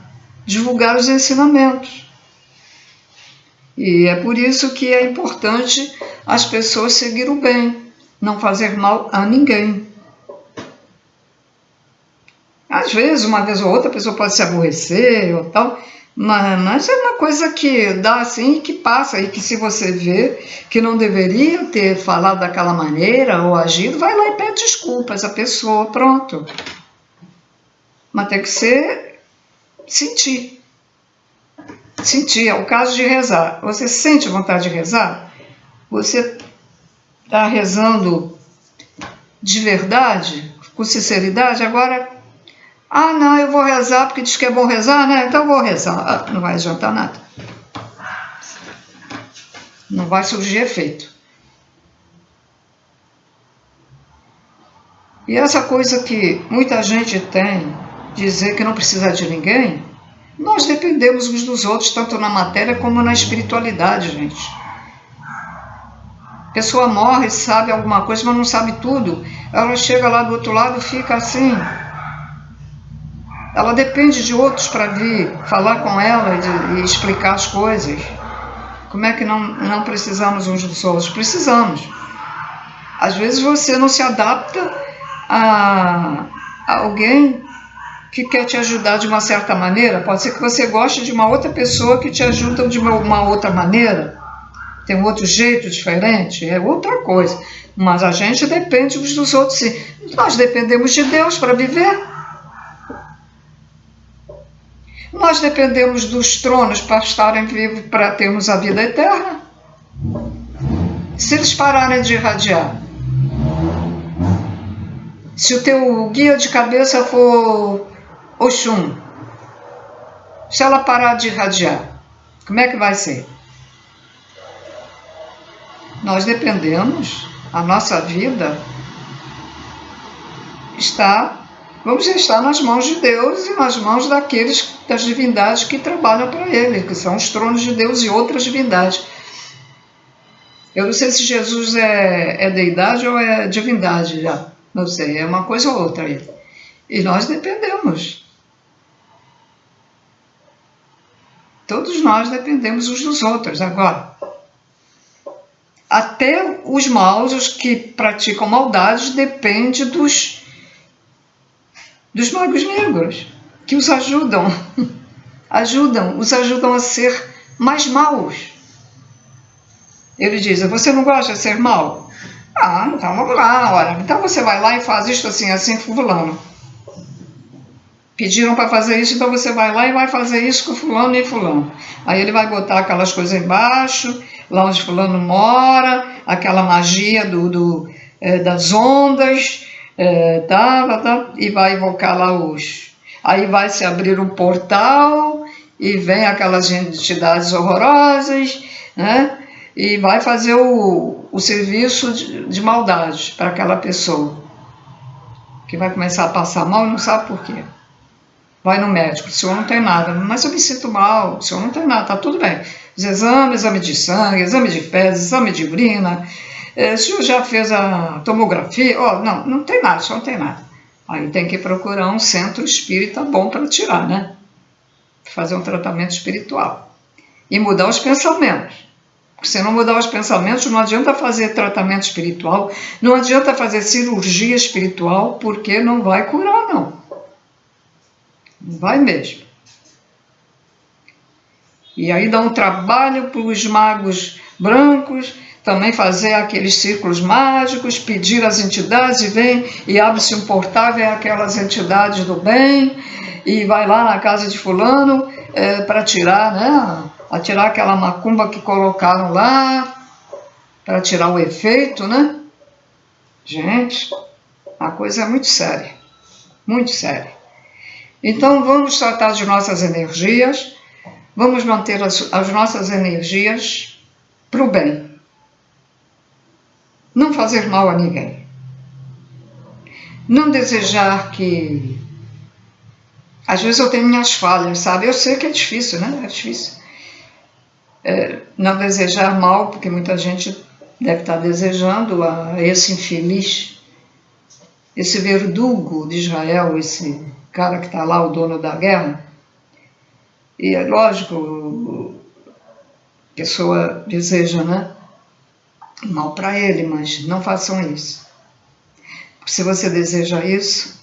divulgar os ensinamentos. E é por isso que é importante as pessoas seguir o bem, não fazer mal a ninguém. Às vezes, uma vez ou outra, a pessoa pode se aborrecer ou tal, mas é uma coisa que dá assim e que passa, e que se você vê que não deveria ter falado daquela maneira ou agido, vai lá e pede desculpas à pessoa, pronto. Mas tem que ser sentir. Sentir, é o caso de rezar. Você sente vontade de rezar? Você está rezando de verdade, com sinceridade? Agora, não, eu vou rezar porque diz que é bom rezar, né? Então eu vou rezar. Não vai adiantar nada. Não vai surgir efeito. E essa coisa que muita gente tem, dizer que não precisa de ninguém, nós dependemos uns dos outros, tanto na matéria como na espiritualidade, gente. A pessoa morre, sabe alguma coisa, mas não sabe tudo. Ela chega lá do outro lado e fica assim. Ela depende de outros para vir falar com ela e explicar as coisas. Como é que não precisamos uns dos outros? Precisamos. Às vezes você não se adapta a alguém que quer te ajudar de uma certa maneira. Pode ser que você goste de uma outra pessoa que te ajuda de uma outra maneira. Tem um outro jeito diferente, é outra coisa. Mas a gente depende uns dos outros, sim. Nós dependemos de Deus para viver. Nós dependemos dos tronos para estarem vivos, para termos a vida eterna. Se eles pararem de irradiar, se o teu guia de cabeça for Oxum, se ela parar de irradiar, como é que vai ser? Nós dependemos, a nossa vida vamos estar nas mãos de Deus e nas mãos das divindades que trabalham para Ele, que são os tronos de Deus e outras divindades. Eu não sei se Jesus é deidade ou é divindade já, não sei, é uma coisa ou outra aí. E nós dependemos. Todos nós dependemos uns dos outros. Agora, até os maus, os que praticam maldades, dependem dos magos negros, que os ajudam, os ajudam a ser mais maus. Ele diz, você não gosta de ser mau? Então vamos lá, olha, então você vai lá e faz isto assim, assim, fulano. Pediram para fazer isso, então você vai lá e vai fazer isso com fulano e fulano. Aí ele vai botar aquelas coisas embaixo, lá onde fulano mora, aquela magia das ondas, e vai invocar lá Aí vai se abrir um portal e vem aquelas entidades horrorosas, né? E vai fazer o serviço de maldade para aquela pessoa, que vai começar a passar mal e não sabe por quê. Vai no médico, o senhor não tem nada, mas eu me sinto mal, o senhor não tem nada, tá tudo bem. Os exames, exame de sangue, exame de fezes, exame de urina, o senhor já fez a tomografia? Não tem nada, o senhor não tem nada. Aí tem que procurar um centro espírita bom para tirar, né? Fazer um tratamento espiritual. E mudar os pensamentos. Porque se não mudar os pensamentos, não adianta fazer tratamento espiritual, não adianta fazer cirurgia espiritual, porque não vai curar, não. Não vai mesmo. E aí dá um trabalho para os magos brancos, também fazer aqueles círculos mágicos, pedir às entidades, e vem e abre-se um portal, vem aquelas entidades do bem, e vai lá na casa de fulano para tirar, né? A tirar aquela macumba que colocaram lá, para tirar o efeito, né? Gente, a coisa é muito séria, muito séria. Então vamos tratar de nossas energias, vamos manter as nossas energias para o bem. Não fazer mal a ninguém. Não desejar que Às vezes eu tenho minhas falhas, sabe? Eu sei que é difícil, né? É difícil. Não desejar mal, porque muita gente deve estar desejando a esse infeliz, esse verdugo de Israel, esse cara que está lá, o dono da guerra. E é lógico, a pessoa deseja, né, mal para ele, mas não façam isso. Porque se você deseja isso,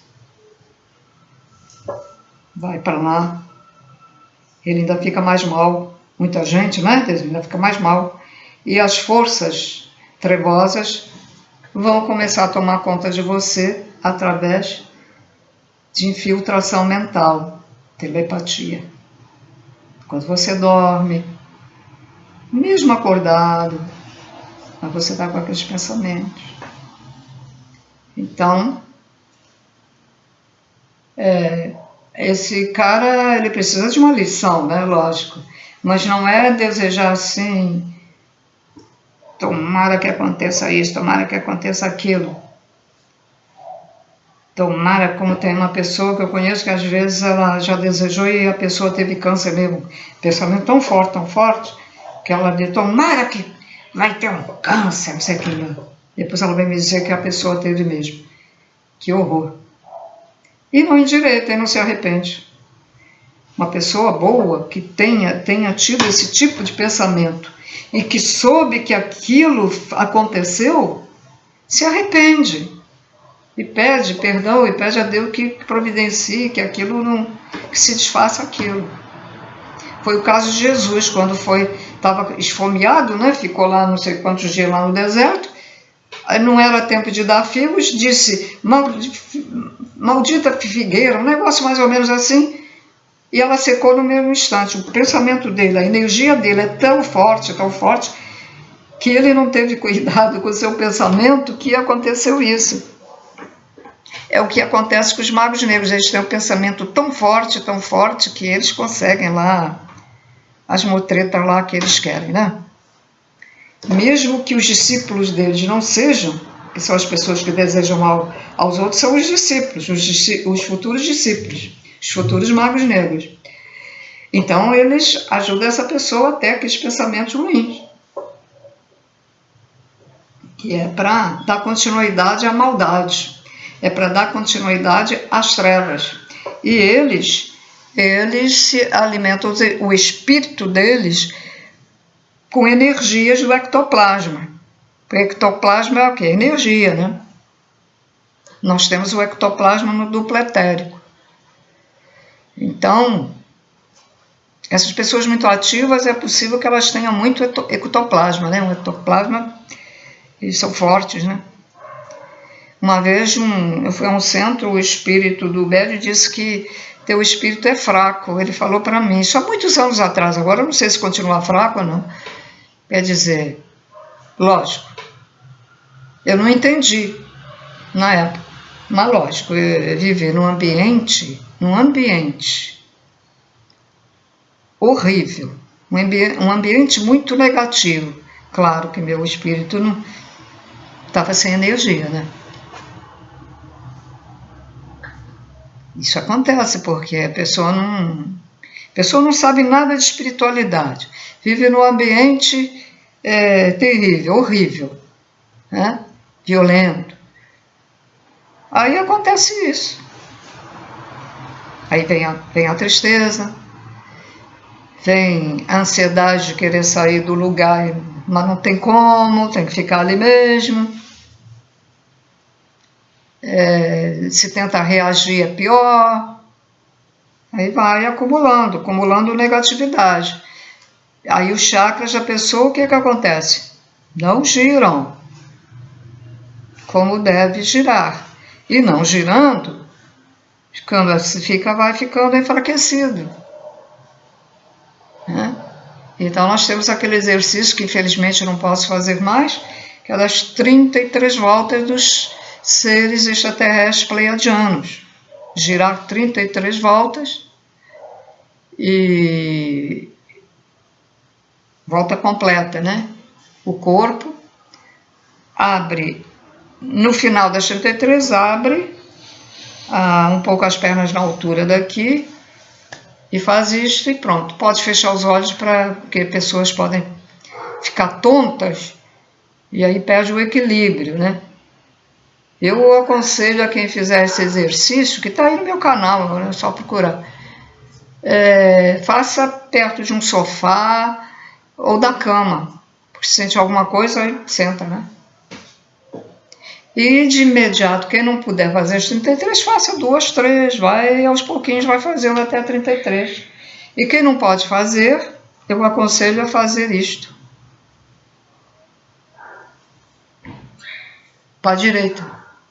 vai para lá, ele ainda fica mais mal. Muita gente, né, ainda fica mais mal. E as forças trevosas vão começar a tomar conta de você através de infiltração mental, telepatia. Quando você dorme, mesmo acordado, mas você está com aqueles pensamentos. Então, esse cara, ele precisa de uma lição, né? Lógico. Mas não é desejar assim, tomara que aconteça isso, tomara que aconteça aquilo. Tomara, como tem uma pessoa que eu conheço que às vezes ela já desejou e a pessoa teve câncer mesmo. Pensamento tão forte, que ela diz, tomara que vai ter um câncer, não sei o que. Depois ela vai me dizer que a pessoa teve mesmo. Que horror. E não endireita e não se arrepende. Uma pessoa boa que tenha tido esse tipo de pensamento e que soube que aquilo aconteceu, se arrepende. E pede perdão, e pede a Deus que providencie, que aquilo não, que se desfaça aquilo. Foi o caso de Jesus, quando estava esfomeado, né? Ficou lá não sei quantos dias lá no deserto, aí não era tempo de dar figos, disse, maldita figueira, um negócio mais ou menos assim, e ela secou no mesmo instante. O pensamento dele, a energia dele é tão forte, que ele não teve cuidado com o seu pensamento, que aconteceu isso. É o que acontece com os magos negros, eles têm um pensamento tão forte, que eles conseguem lá as mutretas lá que eles querem, né? Mesmo que os discípulos deles não sejam, que são as pessoas que desejam mal aos outros, são os discípulos, os futuros discípulos, os futuros magos negros. Então eles ajudam essa pessoa a ter aqueles pensamentos ruins, que é para dar continuidade à maldade. É para dar continuidade às trevas. E eles se alimentam, o espírito deles, com energias do ectoplasma. O ectoplasma é o quê? Energia, né? Nós temos o ectoplasma no duplo etérico. Então, essas pessoas muito ativas, é possível que elas tenham muito ectoplasma, né? Um ectoplasma, eles são fortes, né? Uma vez eu fui a um centro, o espírito do Bédio disse que teu espírito é fraco. Ele falou para mim, isso há muitos anos atrás, agora eu não sei se continua fraco ou não. Quer dizer, lógico, eu não entendi na época, mas lógico, eu vivi num ambiente horrível, um ambiente muito negativo. Claro que meu espírito não estava sem energia, né? Isso acontece porque a pessoa não sabe nada de espiritualidade. Vive num ambiente terrível, horrível, né? Violento. Aí acontece isso. Aí vem a tristeza, vem a ansiedade de querer sair do lugar, mas não tem como, tem que ficar ali mesmo. Se tenta reagir é pior, aí vai acumulando negatividade. Aí os chakras da pessoa, o que acontece? Não giram como deve girar. E não girando, vai ficando enfraquecido. Né? Então nós temos aquele exercício que infelizmente não posso fazer mais, que é das 33 voltas dos seres extraterrestres pleiadianos. Girar 33 voltas e volta completa, né? O corpo abre, no final das 33 abre um pouco as pernas na altura daqui, E faz isto e pronto. Pode fechar os olhos porque pessoas podem ficar tontas e aí perde o equilíbrio, né? Eu aconselho a quem fizer esse exercício, que está aí no meu canal, é só procurar. Faça perto de um sofá ou da cama. Porque se sente alguma coisa, aí senta, né? E de imediato, quem não puder fazer os 33, faça 2, 3, vai aos pouquinhos, vai fazendo até 33. E quem não pode fazer, eu aconselho a fazer isto. Para a direita,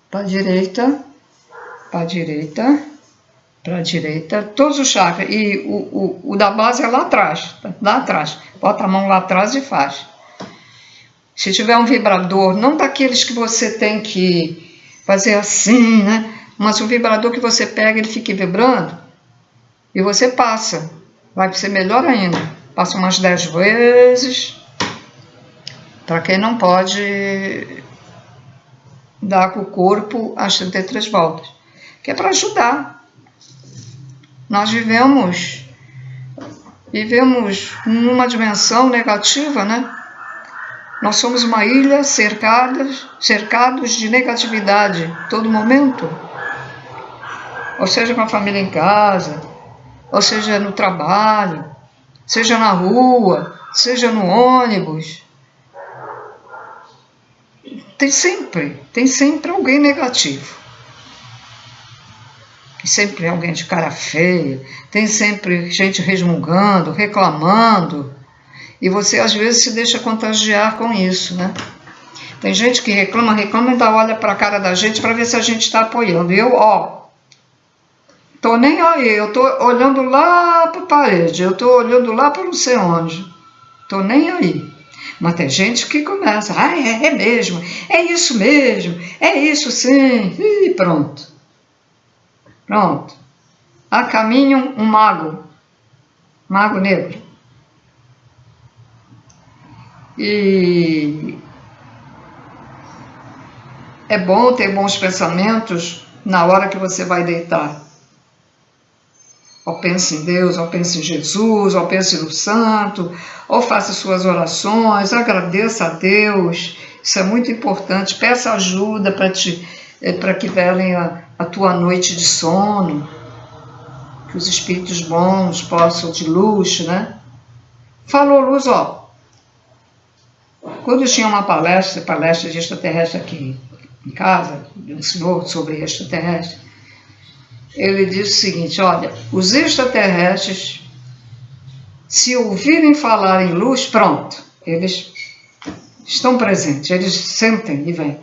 para a direita, para a direita, para a direita, todos os chakras. E o da base é lá atrás, lá atrás. Bota a mão lá atrás e faz. Se tiver um vibrador, não daqueles que você tem que fazer assim, né? Mas o vibrador que você pega, ele fica vibrando e você passa. Vai ser melhor ainda. Passa umas 10 vezes. Para quem não pode dar com o corpo as 33 voltas. Que é para ajudar. Nós vivemos numa dimensão negativa, né? Nós somos uma ilha cercados de negatividade todo momento. Ou seja, com a família em casa, ou seja no trabalho, seja na rua, seja no ônibus. Tem sempre alguém negativo. Tem sempre alguém de cara feia, tem sempre gente resmungando, reclamando. E você, às vezes, se deixa contagiar com isso, né? Tem gente que reclama e ainda olha para a cara da gente para ver se a gente está apoiando. E eu, tô nem aí, eu tô olhando lá para a parede, eu tô olhando lá para não sei onde. Tô nem aí. Mas tem gente que começa, é mesmo, é isso mesmo, é isso sim, e pronto. Pronto. A caminho um mago negro. E é bom ter bons pensamentos na hora que você vai deitar. Ou pense em Deus, ou pense em Jesus, ou pense no santo, ou faça suas orações, agradeça a Deus. Isso é muito importante. Peça ajuda para que velem a tua noite de sono, que os espíritos bons possam, de luz, né? Falou, Luz, quando eu tinha uma palestra de extraterrestre aqui em casa, de um senhor sobre extraterrestre, ele disse o seguinte, olha, os extraterrestres, se ouvirem falar em luz, pronto, eles estão presentes, eles sentem e vêm.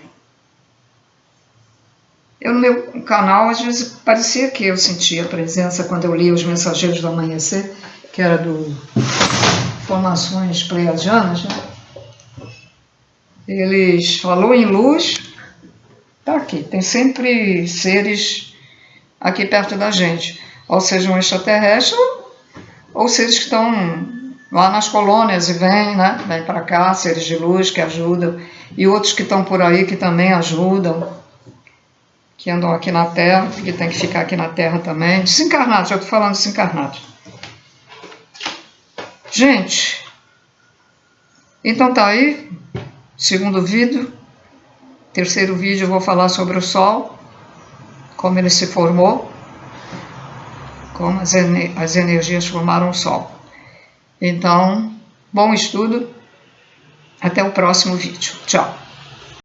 Eu, no meu canal, às vezes parecia que eu sentia a presença quando eu lia os Mensageiros do Amanhecer, que era do Formações Pleiadianas, né? Eles falou em luz, tá aqui, tem sempre seres aqui perto da gente, ou sejam extraterrestres, ou seres que estão lá nas colônias e vêm, né? Vêm para cá, seres de luz que ajudam, e outros que estão por aí que também ajudam, que andam aqui na Terra, que tem que ficar aqui na Terra também, desencarnados, já estou falando desencarnados. Gente, então tá aí, segundo vídeo, terceiro vídeo eu vou falar sobre o Sol, como ele se formou, como as energias formaram o Sol. Então, bom estudo, até o próximo vídeo. Tchau.